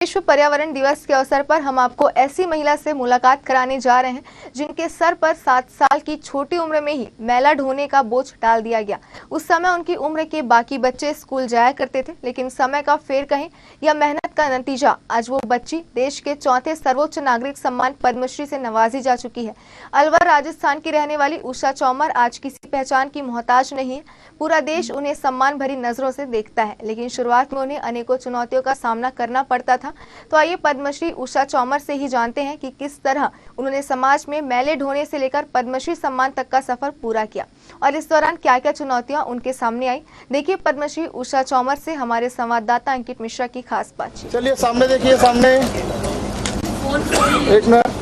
विश्व पर्यावरण दिवस के अवसर पर हम आपको ऐसी महिला से मुलाकात कराने जा रहे हैं जिनके सर पर 7 साल की छोटी उम्र में ही मैला ढोने का बोझ डाल दिया गया। उस समय उनकी उम्र के बाकी बच्चे स्कूल जाया करते थे, लेकिन समय का फेर कहें या मेहनत का नतीजा आज वो बच्ची देश के चौथे सर्वोच्च नागरिक सम्मान पद्मश्री से नवाजी जा चुकी है। अलवर राजस्थान की रहने वाली उषा चौमर आज किसी पहचान की मोहताज नहीं है। पूरा देश उन्हें सम्मान भरी नजरों से देखता है, लेकिन शुरुआत में उन्हें अनेकों चुनौतियों का सामना करना पड़ता था। तो आइए पद्मश्री उषा चौमर से ही जानते हैं कि किस तरह उन्होंने समाज में मैले ढोने से लेकर पद्मश्री सम्मान तक का सफर पूरा किया और इस दौरान क्या क्या चुनौतियां उनके सामने आई। देखिए पद्मश्री उषा चौमर से हमारे संवाददाता अंकित मिश्रा की खास बातचीत। चलिए सामने देखिए, सामने एक मिनट।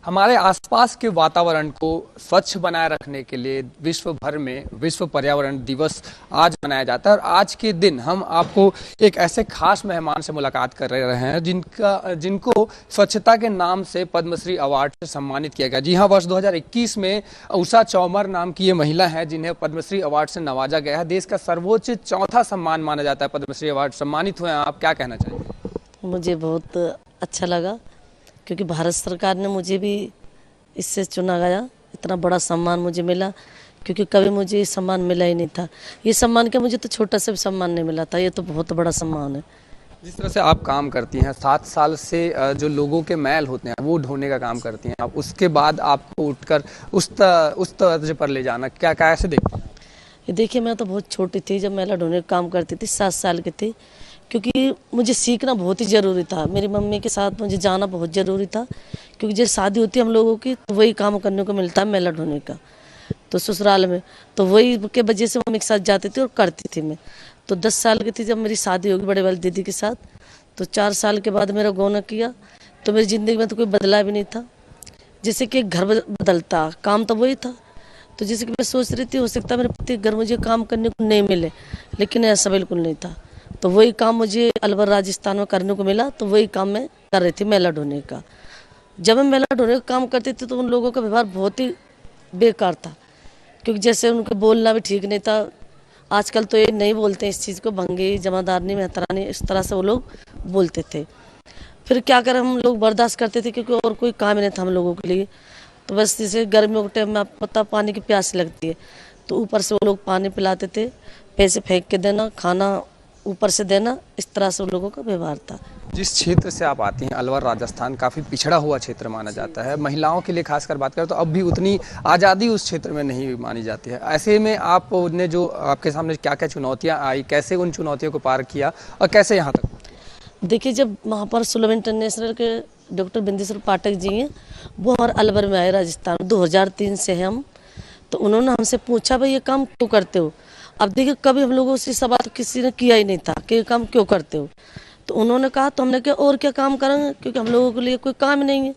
हमारे आसपास के वातावरण को स्वच्छ बनाए रखने के लिए विश्व भर में विश्व पर्यावरण दिवस आज मनाया जाता है और आज के दिन हम आपको एक ऐसे खास मेहमान से मुलाकात कर रहे हैं जिनको स्वच्छता के नाम से पद्मश्री अवार्ड से सम्मानित किया गया। जी हाँ, वर्ष 2021 में उषा चौमर नाम की ये महिला है जिन्हें पद्मश्री अवार्ड से नवाजा गया है। देश का सर्वोच्च चौथा सम्मान माना जाता है पद्मश्री अवार्ड। सम्मानित हुए हैं आप, क्या कहना चाहिए? मुझे बहुत अच्छा लगा क्योंकि भारत सरकार ने मुझे भी इससे चुना गया। इतना बड़ा सम्मान मुझे मिला क्योंकि कभी मुझे ये सम्मान मिला ही नहीं था। ये सम्मान क्या, मुझे तो छोटा सा भी सम्मान नहीं मिला था। ये तो बहुत बड़ा सम्मान है। जिस तरह से आप काम करती हैं, 7 साल से जो लोगों के मैल होते हैं वो ढोने का काम करती हैं आप, उसके बाद आपको उठकर उस दर्जे पर ले जाना, क्या कैसे देखते हैं? ये देखिए, मैं तो बहुत छोटी थी जब मैला ढोने का काम करती थी, 7 साल की थी, क्योंकि मुझे सीखना बहुत ही ज़रूरी था। मेरी मम्मी के साथ मुझे जाना बहुत ज़रूरी था क्योंकि जब शादी होती है हम लोगों की तो वही काम करने को मिलता है मैला ढोने का। तो ससुराल में तो वही के वजह से मम्मी के साथ जाती थी और करती थी मैं। तो 10 साल की थी जब मेरी शादी होगी बड़े वाली दीदी के साथ। तो 4 साल के बाद मेरा गौना किया तो मेरी ज़िंदगी में तो कोई बदलाव भी नहीं था। जैसे कि घर बदलता, काम तो वही था। तो जैसे कि मैं सोच रही थी हो सकता है मेरे पति घर मुझे काम करने को नहीं मिले, लेकिन ऐसा बिल्कुल नहीं था। तो वही काम मुझे अलवर राजस्थान में करने को मिला, तो वही काम मैं कर रही थी मैला ढोने का। जब मैं मैला ढोने का काम करती थी तो उन लोगों का व्यवहार बहुत ही बेकार था क्योंकि जैसे उनके बोलना भी ठीक नहीं था। आजकल तो ये नहीं बोलते इस चीज़ को, भंगी जमादारनी मेहतरानी इस तरह से वो लोग बोलते थे। फिर क्या करें, हम लोग बर्दाश्त करते थे क्योंकि और कोई काम ही नहीं था हम लोगों के लिए। तो बस जैसे गर्मियों के टाइम में आपको पता पानी की प्यास लगती है तो ऊपर से वो लोग पानी पिलाते थे, पैसे फेंक के देना, खाना ऊपर से देना, इस तरह से उन लोगों का व्यवहार था। जिस क्षेत्र से आप आती हैं अलवर राजस्थान काफ़ी पिछड़ा हुआ क्षेत्र माना जाता है। महिलाओं के लिए खासकर बात करें तो अब भी उतनी आज़ादी उस क्षेत्र में नहीं मानी जाती है। ऐसे में आपने जो आपके सामने क्या क्या चुनौतियां आई, कैसे उन चुनौतियों को पार किया और कैसे यहाँ तक? देखिए, जब वहाँ पर सुलभ इंटरनेशनल के डॉक्टर बिंदेश्वर पाठक जी हैं, वो हमारे अलवर में आए राजस्थान, 2003 से हैं हम। तो उन्होंने हमसे पूछा भाई ये काम क्यों करते हो। अब देखिए, कभी हम लोगों से सवाल किसी ने किया ही नहीं था कि ये काम क्यों करते हो। तो उन्होंने कहा, तो हमने कहा और क्या काम करेंगे क्योंकि हम लोगों के लिए कोई काम नहीं है।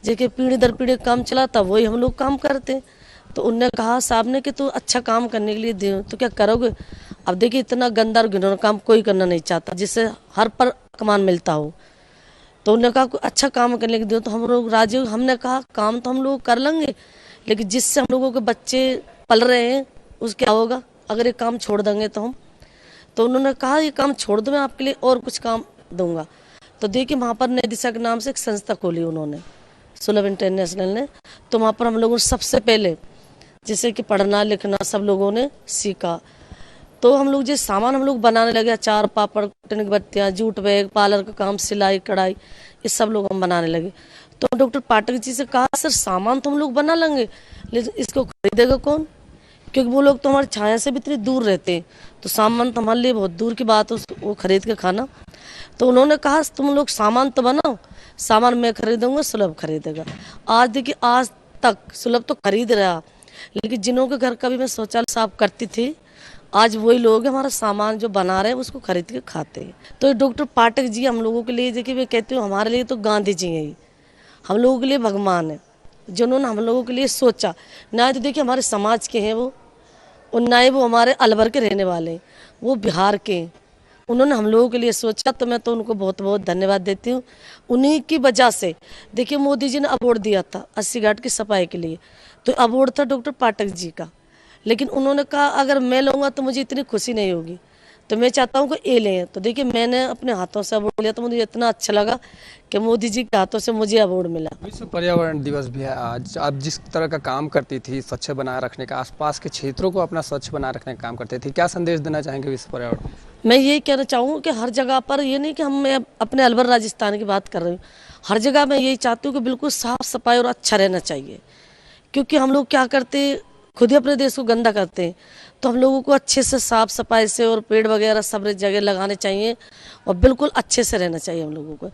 जैसे पीढ़ी दर पीढ़ी काम चला था वही हम लोग काम करते। तो उनने कहा साहब ने कि तो अच्छा काम करने के लिए दे तो क्या करोगे। अब देखिए, इतना गंदा और घिनौना काम कोई करना नहीं चाहता जिससे हर पर कमान मिलता हो। तो उन्होंने कहा अच्छा काम करने के दो, तो हम लोग राजी। हमने कहा काम तो हम लोग कर लेंगे, लेकिन जिससे हम लोगों के बच्चे पल रहे हैं उसके क्या होगा अगर ये काम छोड़ देंगे तो हम। तो उन्होंने कहा ये काम छोड़ दो, मैं आपके लिए और कुछ काम दूंगा। तो देखिए, वहाँ पर नई दिशा के नाम से एक संस्था खोली उन्होंने, सुलभ इंटरनेशनल ने। तो वहाँ पर हम लोगों ने सबसे पहले जैसे कि पढ़ना लिखना सब लोगों ने सीखा। तो हम लोग जो सामान हम लोग बनाने लगे, अचार पापड़ टनिक बत्तियाँ जूट बैग पार्लर का काम सिलाई कढ़ाई ये सब लोग हम बनाने लगे। तो डॉक्टर पाठक जी से कहा सर सामान तो हम लोग बना लेंगे लेकिन इसको खरीदेगा कौन, क्योंकि वो लोग तो हमारी छाया से भी इतनी दूर रहते हैं। तो सामान तो हमारे लिए बहुत दूर की बात है वो खरीद के खाना। तो उन्होंने कहा तुम लोग सामान तो बनाओ, सामान मैं खरीदूंगा, सुलभ खरीदेगा। आज देखिए, आज तक सुलभ तो खरीद रहा, लेकिन जिन्हों के घर कभी मैं शौचालय साफ करती थी आज वही लोग हमारा सामान जो बना रहे हैं उसको खरीद के खाते हैं। तो डॉक्टर पाठक जी हम लोगों के लिए देखिए, मैं कहती हूँ हमारे लिए तो गांधी जी हैं, हम लोगों के लिए भगवान है जिन्होंने हम लोगों के लिए सोचा। ना तो देखिए हमारे समाज के हैं वो, और ना ही वो हमारे अलवर के रहने वाले हैं, वो बिहार के हैं। उन्होंने हम लोगों के लिए सोचा, तो मैं तो उनको बहुत बहुत धन्यवाद देती हूँ। उन्हीं की वजह से देखिए मोदी जी ने अवार्ड दिया था 80 घाट की सफाई के लिए, तो अवार्ड था डॉक्टर पाठक जी का। लेकिन उन्होंने कहा अगर मैं लूँगा तो मुझे इतनी खुशी नहीं होगी, तो मैं चाहता हूँ कि ये लें। तो देखिए मैंने अपने हाथों से अवार्ड लिया तो मुझे इतना अच्छा लगा कि मोदी जी के हाथों से मुझे अवार्ड मिला। विश्व पर्यावरण दिवस भी है आज। आप जिस तरह का काम करती थी, स्वच्छ बनाए रखने का, आसपास के क्षेत्रों को अपना स्वच्छ बनाए रखने का काम करती थी, क्या संदेश देना चाहेंगे विश्व पर्यावरण? मैं यही कहना चाहूँगी कि हर जगह पर, ये नहीं कि मैं अपने अलवर राजस्थान की बात कर रही हूँ, हर जगह मैं यही चाहती हूँ कि बिल्कुल साफ सफाई और अच्छा रहना चाहिए। क्योंकि हम लोग क्या करते हैं, खुद ही अपने देश को गंदा करते हैं। तो हम लोगों को अच्छे से साफ सफाई से और पेड़ वगैरह सब जगह लगाने चाहिए और बिल्कुल अच्छे से रहना चाहिए हम लोगों को।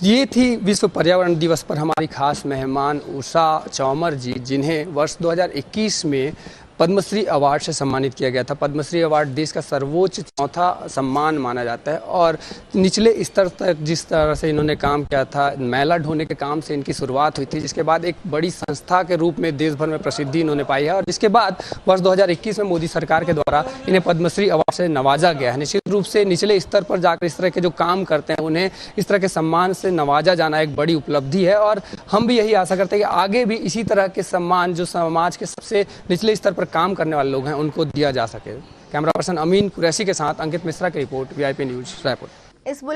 ये थी विश्व पर्यावरण दिवस पर हमारी खास मेहमान उषा चौमर जी, जिन्हें वर्ष 2021 में पद्मश्री अवार्ड से सम्मानित किया गया था। पद्मश्री अवार्ड देश का सर्वोच्च चौथा सम्मान माना जाता है और निचले स्तर तक जिस तरह से इन्होंने काम किया था, मैला ढोने के काम से इनकी शुरुआत हुई थी, जिसके बाद एक बड़ी संस्था के रूप में देश भर में प्रसिद्धि इन्होंने पाई है और जिसके बाद वर्ष 2021 में मोदी सरकार के द्वारा इन्हें पद्मश्री अवार्ड से नवाजा गया है। निश्चित रूप से निचले स्तर पर जाकर इस तरह के जो काम करते हैं उन्हें इस तरह के सम्मान से नवाजा जाना एक बड़ी उपलब्धि है और हम भी यही आशा करते हैं कि आगे भी इसी तरह के सम्मान जो समाज के सबसे निचले स्तर पर काम करने वाले लोग हैं उनको दिया जा सके। कैमरा पर्सन अमीन कुरैशी के साथ अंकित मिश्रा की रिपोर्ट, VIP न्यूज रायपुर। इस बुलेटिन